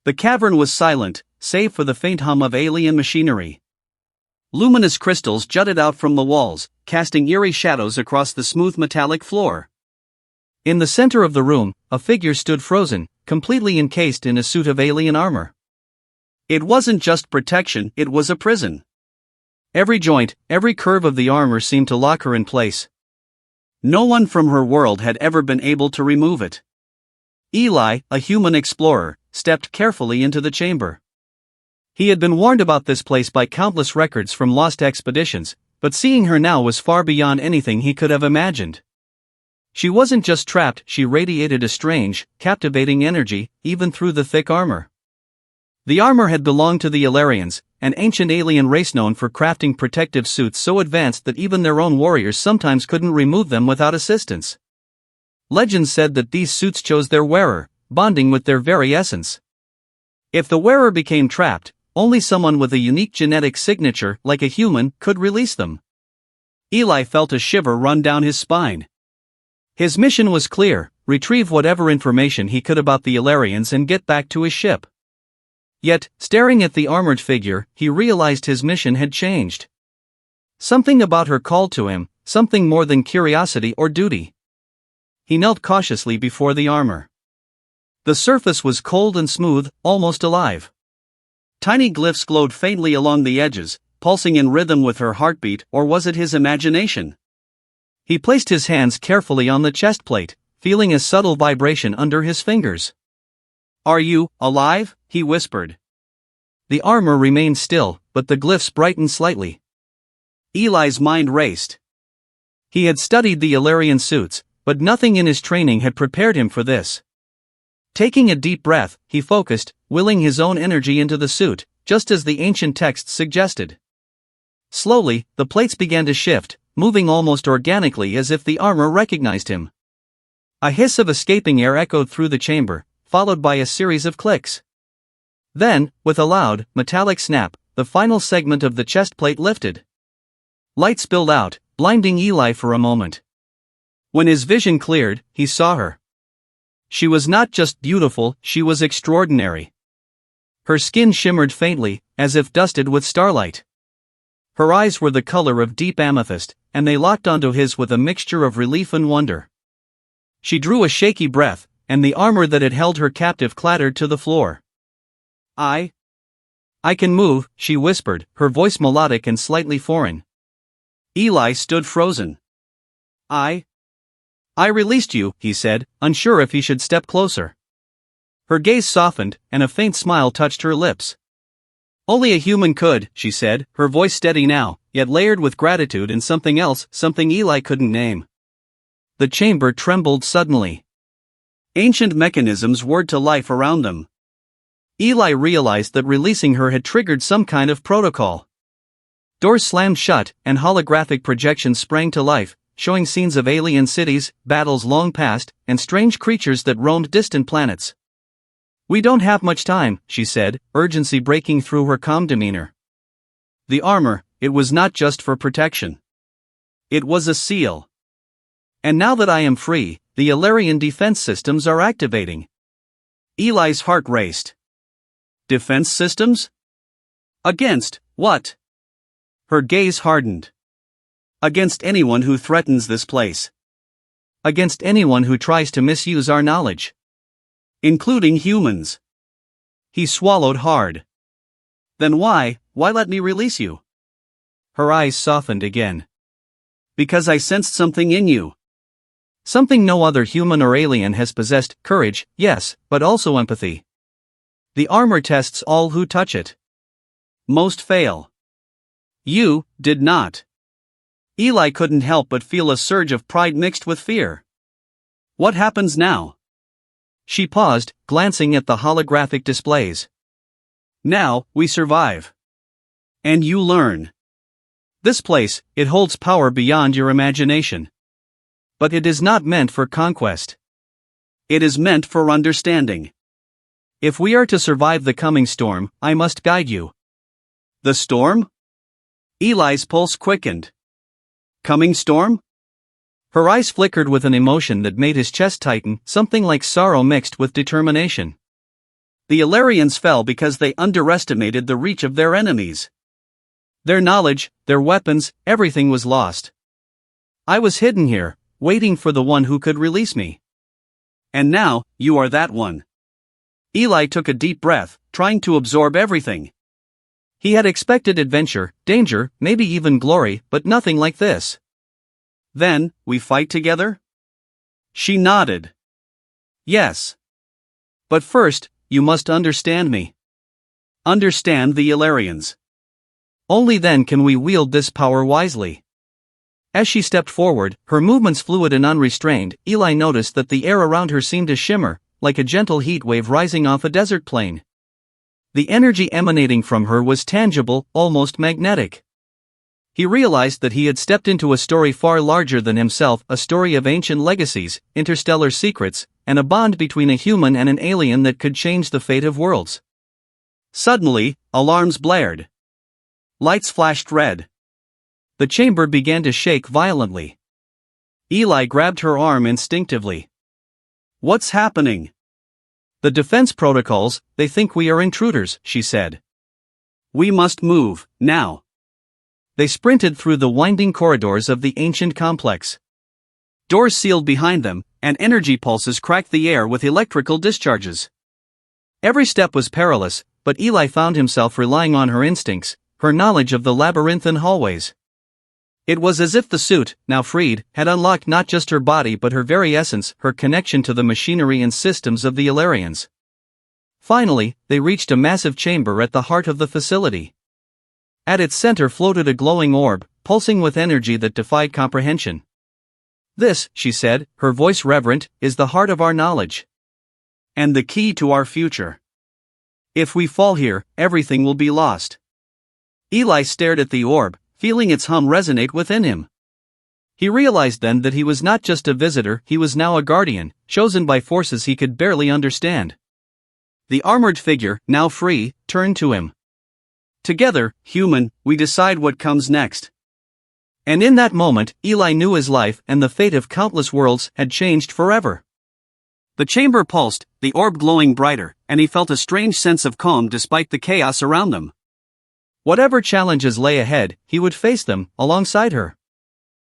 The cavern was silent, save for the faint hum of alien machinery. Luminous crystals jutted out from the walls, casting eerie shadows across the smooth metallic floor. In the center of the room, a figure stood frozen, completely encased in a suit of alien armor. It wasn't just protection, it was a prison. Every joint, every curve of the armor seemed to lock her in place. No one from her world had ever been able to remove it. Eli, a human explorer, stepped carefully into the chamber. He had been warned about this place by countless records from lost expeditions, but seeing her now was far beyond anything he could have imagined. She wasn't just trapped, she radiated a strange, captivating energy, even through the thick armor. The armor had belonged to the Illyrians, an ancient alien race known for crafting protective suits so advanced that even their own warriors sometimes couldn't remove them without assistance. Legends said that these suits chose their wearer, bonding with their very essence. If the wearer became trapped, only someone with a unique genetic signature, like a human, could release them. Eli felt a shiver run down his spine. His mission was clear: retrieve whatever information he could about the Illyrians and get back to his ship. Yet, staring at the armored figure, he realized his mission had changed. Something about her called to him, something more than curiosity or duty. He knelt cautiously before the armor. The surface was cold and smooth, almost alive. Tiny glyphs glowed faintly along the edges, pulsing in rhythm with her heartbeat, or was it his imagination? He placed his hands carefully on the chest plate, feeling a subtle vibration under his fingers. "Are you alive?" he whispered. The armor remained still, but the glyphs brightened slightly. Eli's mind raced. He had studied the Illyrian suits, but nothing in his training had prepared him for this. Taking a deep breath, he focused, willing his own energy into the suit, just as the ancient texts suggested. Slowly, the plates began to shift, moving almost organically as if the armor recognized him. A hiss of escaping air echoed through the chamber, followed by a series of clicks. Then, with a loud, metallic snap, the final segment of the chest plate lifted. Light spilled out, blinding Eli for a moment. When his vision cleared, he saw her. She was not just beautiful, she was extraordinary. Her skin shimmered faintly, as if dusted with starlight. Her eyes were the color of deep amethyst, and they locked onto his with a mixture of relief and wonder. She drew a shaky breath, and the armor that had held her captive clattered to the floor. I can move," she whispered, her voice melodic and slightly foreign. Eli stood frozen. I released you," he said, unsure if he should step closer. Her gaze softened, and a faint smile touched her lips. "Only a human could," she said, her voice steady now, yet layered with gratitude and something else, something Eli couldn't name. The chamber trembled suddenly. Ancient mechanisms whirred to life around them. Eli realized that releasing her had triggered some kind of protocol. Doors slammed shut, and holographic projections sprang to life, showing scenes of alien cities, battles long past, and strange creatures that roamed distant planets. "We don't have much time," she said, urgency breaking through her calm demeanor. The armor, it was not just for protection. It was a seal. And now that I am free, the Illyrian defense systems are activating. Eli's heart raced. Defense systems? Against what? Her gaze hardened. Against anyone who threatens this place. Against anyone who tries to misuse our knowledge. Including humans. He swallowed hard. Then why let me release you? Her eyes softened again. Because I sensed something in you. Something no other human or alien has possessed: courage, yes, but also empathy. The armor tests all who touch it. Most fail. You did not. Eli couldn't help but feel a surge of pride mixed with fear. What happens now? She paused, glancing at the holographic displays. Now, we survive. And you learn. This place, it holds power beyond your imagination. But it is not meant for conquest. It is meant for understanding. If we are to survive the coming storm, I must guide you. The storm? Eli's pulse quickened. Coming storm? Her eyes flickered with an emotion that made his chest tighten, something like sorrow mixed with determination. The Illyrians fell because they underestimated the reach of their enemies. Their knowledge, their weapons, everything was lost. I was hidden here, waiting for the one who could release me. And now, you are that one. Eli took a deep breath, trying to absorb everything. He had expected adventure, danger, maybe even glory, but nothing like this. Then, we fight together? She nodded. Yes. But first, you must understand me. Understand the Illyrians. Only then can we wield this power wisely. As she stepped forward, her movements fluid and unrestrained, Eli noticed that the air around her seemed to shimmer, like a gentle heat wave rising off a desert plain. The energy emanating from her was tangible, almost magnetic. He realized that he had stepped into a story far larger than himself, a story of ancient legacies, interstellar secrets, and a bond between a human and an alien that could change the fate of worlds. Suddenly, alarms blared. Lights flashed red. The chamber began to shake violently. Eli grabbed her arm instinctively. What's happening? The defense protocols, they think we are intruders, she said. We must move, now. They sprinted through the winding corridors of the ancient complex. Doors sealed behind them, and energy pulses cracked the air with electrical discharges. Every step was perilous, but Eli found himself relying on her instincts, her knowledge of the labyrinthine hallways. It was as if the suit, now freed, had unlocked not just her body but her very essence, her connection to the machinery and systems of the Illyrians. Finally, they reached a massive chamber at the heart of the facility. At its center floated a glowing orb, pulsing with energy that defied comprehension. This, she said, her voice reverent, is the heart of our knowledge. And the key to our future. If we fall here, everything will be lost. Eli stared at the orb, feeling its hum resonate within him. He realized then that he was not just a visitor, he was now a guardian, chosen by forces he could barely understand. The armored figure, now free, turned to him. Together, human, we decide what comes next. And in that moment, Eli knew his life and the fate of countless worlds had changed forever. The chamber pulsed, the orb glowing brighter, and he felt a strange sense of calm despite the chaos around them. Whatever challenges lay ahead, he would face them, alongside her.